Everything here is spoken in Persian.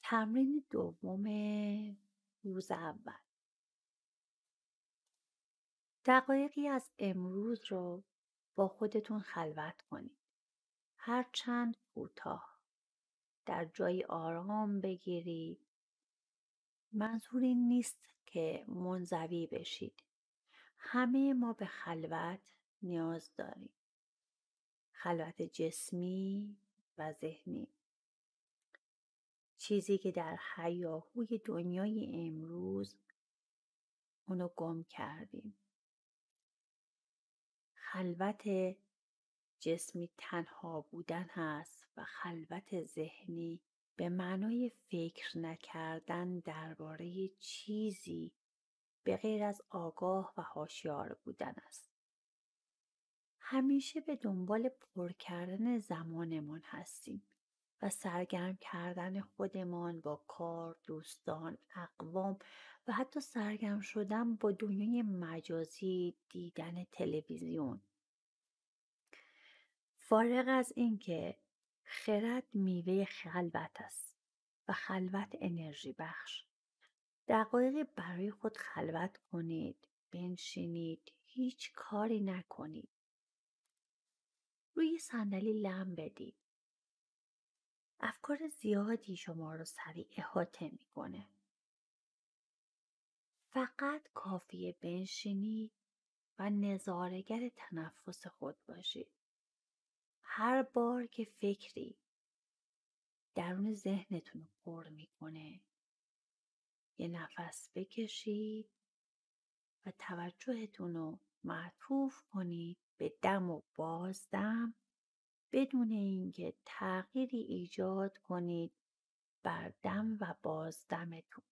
تمرین دوم روز اول. دقایقی از امروز رو با خودتون خلوت کنید. هرچند کوتاه. در جایی آرام بگیرید. منظور این نیست که منزوی بشید. همه ما به خلوت نیاز داریم. خلوت جسمی و ذهنی. چیزی که در هیاهوی دنیای امروز اونو گم کردیم. خلوت جسمی تنها بودن هست و خلوت ذهنی به معنای فکر نکردن درباره چیزی به غیر از آگاه و هوشیار بودن است. همیشه به دنبال پر کردن زمانمان هستیم و سرگرم کردن خودمان با کار، دوستان، اقوام و حتی سرگرم شدن با دنیای مجازی، دیدن تلویزیون. فارغ از اینکه خرد میوه خلوت است و خلوت انرژی بخش. دقایقی برای خود خلوت کنید، بنشینید، هیچ کاری نکنید. روی صندلی لم بدید. افکار زیادی شما رو سریع احاطه میکنه. فقط کافیه بنشینید و نظاره‌گر تنفس خود باشید. هر بار که فکری درون ذهنتون رو پر میکنه، یه نفس بکشید و توجهتون رو معطوف کنید به دم و بازدم بدون اینکه تغییری ایجاد کنید بر دم و بازدمتون.